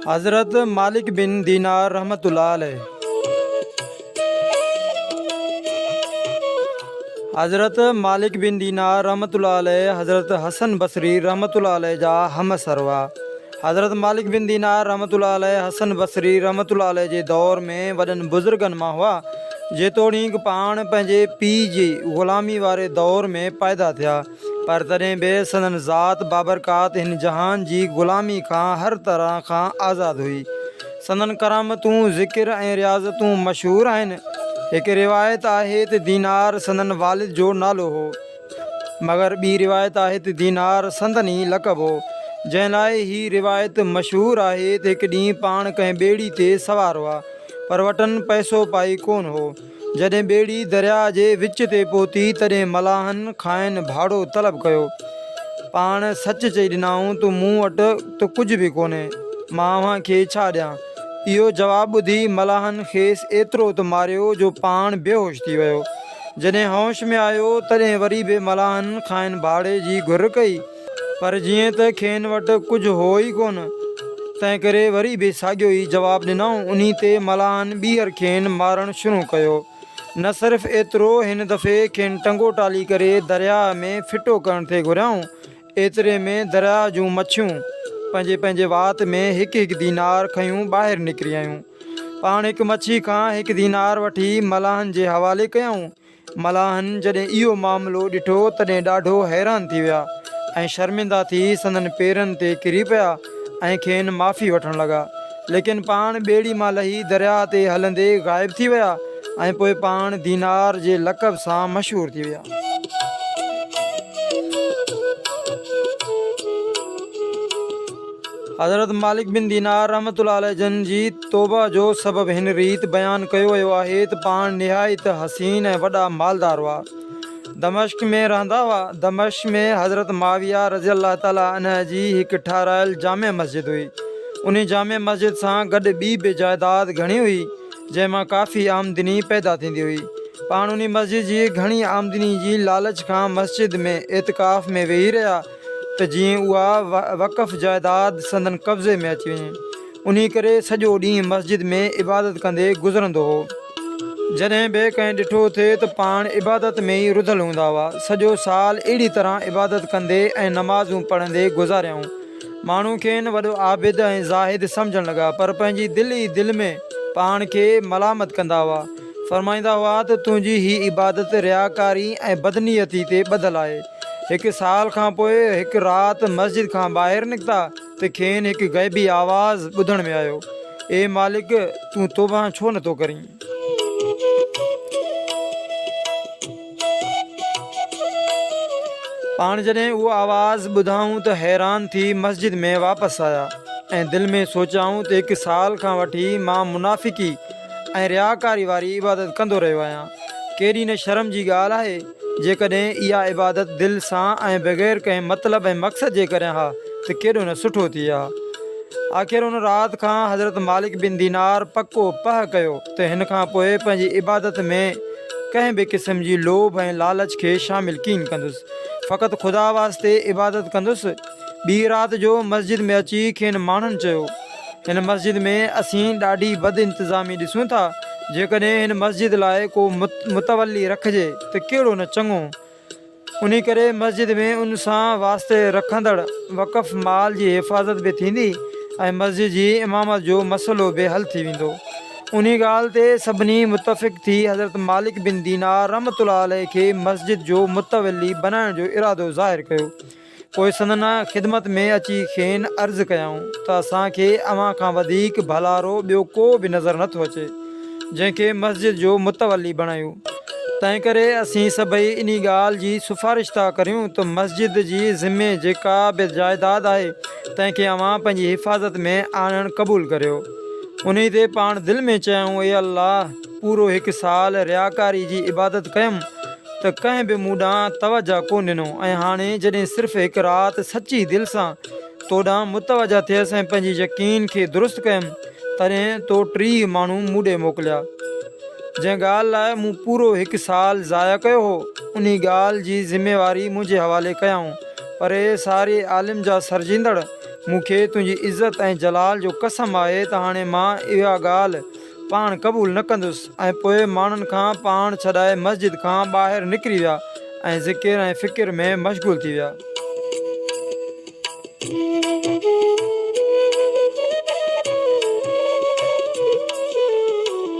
हज़रत मालिक बिन दीनार रहमतुल्लाह अलैह। हज़रत मालिक बिन दीनार रहमतुल्लाह अलैह हज़रत हसन बसरी रहमतुल्लाह अलैह जा हम सरवा। हज़रत मालिक बिन दीनार रहमतुल्लाह अलैह हसन बसरी रहमतुल्लाह अलैह जे दौर में वॾनि बुज़ुर्गनि मां हुआ, जेतोणीक पाण पंहिंजे पीउ जी ग़ुलामी वारे दौर में पैदा थिया, पर तॾहिं बि संदन ज़ात बाबरकात हिन जहान जी ग़ुलामी खां हर तरह खां आज़ादु हुई। संदन करामतूं ज़िक्र ऐं रियाज़तूं मशहूरु आहिनि। हिकु रिवायत आहे त दीनार संदन वालिद जो नालो हो, मगर ॿी रिवायत आहे त दीनार संदन ई लक़ब हो, जंहिं लाइ हीअ रिवायत मशहूरु आहे त हिकु ॾींहुं पाण कंहिं ॿेड़ी ते सवार हुआ, पर वटनि पैसो पाई कोन हो। जॾहिं ॿेड़ी दरिया जे विच ते पहुती तॾहिं मलाहनि खाइनि भाड़ो तलब कयो। पाण सच चई ॾिनऊं त मूं वटि त कुझु बि कोन्हे, मां अव्हां खे छा ॾियां। इहो जवाबु ॿुधी मलाहनि खेसि एतिरो त मारियो जो पाण बेहोश थी वियो। जॾहिं होश में आयो तॾहिं वरी बि मलाहनि खाइनि भाड़े जी घुर कई, पर जीअं त खेनि वटि कुझु हो ई कोन, तंहिं करे वरी बि साॻियो ई जवाबु ॾिनऊं। उन ते मलाहनि ॿीहर खेनि मारणु शुरू कयो। न सिर्फ़ु एतिरो, हिन दफ़े खेनि टंगो टाली करे दरिया में फिटो करण ते घुरियऊं। एतिरे में दरिया जूं मच्छियूं पंहिंजे पंहिंजे वात में हिकु हिकु दीनार खयूं ॿाहिरि निकिरी आयूं। पाण हिकु मच्छी खां हिकु दीनार वठी मलाहनि जे हवाले कयऊं। मलाहनि जॾहिं इहो मामिलो ॾिठो तॾहिं ॾाढो हैरान थी विया ऐं शर्मिंदा थी संदन पेरनि ते किरी पिया ऐं खेनि माफ़ी वठणु लॻा। लेकिन पाण ॿेड़ी मां लही दरिया ते हलंदे ग़ाइब थी विया ऐं पोइ पाण दीनार जे लक़ब सां मशहूरु थी विया। हज़रत मालिक बिन दीनार रहमतुल्लाह अलैह जन जी तौबा जो सबबु हिन रीत बयानु कयो वियो आहे त पाण निहायत हसीन ऐं वॾा मालदार हुआ। दमश्क में रहंदा हुआ। दमश्क में हज़रत माविया रज़ी अल्लाह ताला अन्हु जी हिकु ठारायल जामे मस्जिद हुई। उन जामे मस्जिद सां गॾु ॿी बि जाइदाद घणी हुई, जंहिंमां काफ़ी आमदनी पैदा थींदी हुई। पाण उन मस्जिद जी घणी आमदनी जी लालच खां मस्जिद में एतिकाफ़ में वेही रहिया त जीअं उहा वक़फ़ जाइदाद संदन कब्ज़े में अची वञे। उन करे सॼो ॾींहुं मस्जिद में इबादत कंदे गुज़रंदो हो। जॾहिं बि कंहिं ॾिठो थिए त पाण इबादत में ई रुधल हूंदा हुआ। सॼो साल अहिड़ी तरह इबादत कंदे ऐं नमाज़ूं पढ़ंदे गुज़ारियऊं। माण्हू खेनि वॾो आबिद ऐं ज़ाहिद सम्झणु लॻा, पर पंहिंजी दिलि ई दिलि में पाण खे मलामत कंदा हुआ। फ़रमाईंदा हुआ त तुंहिंजी हीअ इबादत रियाकारी ऐं बदनीयती ते ॿधलु आहे। हिकु साल खां पोइ हिकु राति मस्जिद खां ॿाहिरि निकिता त खेनि हिकु ग़ैबी आवाज़ ॿुधण में आयो, ए मालिक, तूं तौबा छो नथो करीं? पाण जॾहिं उहा आवाज़ ॿुधाऊं त हैरान थी मस्जिद में वापसि आया ऐं दिलि में सोचियाऊं त हिकु साल खां वठी मां मुनाफ़िकी ऐं रियाकारी वारी इबादत कंदो रहियो आहियां। केॾी न शर्म जी ॻाल्हि आहे, जेकॾहिं इहा इबादत दिलि सां ऐं बग़ैर कंहिं मतिलब ऐं मक़सद जे करे हा त केॾो न सुठो थी विया। आख़िर उन राति खां हज़रत मालिक बिन दीनार पको पह कयो त हिन खां पोइ पंहिंजी इबादत में कंहिं बि क़िस्म जी लोभ ऐं लालच खे शामिल कीन कंदुसि, फ़क़ति ख़ुदा वास्ते इबादत कंदुसि। ॿी राति जो मस्जिद में अची खेनि माण्हुनि चयो, हिन मस्जिद में असीं ॾाढी बद इंतिज़ामी ॾिसूं था। जेकॾहिं हिन मस्जिद लाइ को मुतवली रखिजे त कहिड़ो न चङो। उन करे मस्जिद में उन सां वास्ते रखंदड़ वक़फ़ माल जी हिफ़ाज़त बि थींदी ऐं मस्जिद जी इमामत जो मसइलो बि हल थी वेंदो। उन ॻाल्हि ते सभिनी मुतफ़िक़ थी हज़रत मालिक बिन दीनार रहमतुल्लाह अलैह खे मस्जिद जो मुतवली बनाइण जो इरादो ज़ाहिर कयो। पोइ संदन ख़िदमत में अची खेनि अर्ज़ु कयऊं त असांखे अव्हां खां वधीक भलारो ॿियो को बि नज़र नथो अचे जंहिंखे मस्जिद जो मुतवली बणायूं। तंहिं करे असीं सभई इन ॻाल्हि जी सिफ़ारिश था करियूं त मस्जिद जी ज़िमे जेका बि जाइदाद आहे तंहिंखे अव्हां पंहिंजी हिफ़ाज़त में आणणु क़बूलु करियो। उन ते पाण दिलि में चयूं, ए अल्लाह, पूरो हिकु साल रियाकारी जी इबादत कयमि त कंहिं बि मूं ॾांहुं तवजा कोन ॾिनो, ऐं हाणे जॾहिं सिर्फ़ु हिकु राति सची दिलि सां तो ॾांहुं मुतवजा थियसि ऐं पंहिंजी यकीन खे दुरुस्त कयमि, तॾहिं तो 30 माण्हू मूं ॾे मोकिलिया। जंहिं ॻाल्हि लाइ मूं पूरो हिकु साल ज़ाया कयो हो, उन ॻाल्हि जी ज़िमेवारी मुंहिंजे हवाले कयऊं। पर सारे आलिम जा सरजिंदड़ मूंखे तुंहिंजी इज़त ऐं जलाल जो कसम आहे त हाणे मां इहा ॻाल्हि पाण क़बूल न कंदुसि। ऐं पोइ माण्हुनि खां पाण छॾाए मस्जिद खां ॿाहिरि निकिरी विया ऐं ज़िकिर ऐं फ़िकिर में मशगूल थी विया।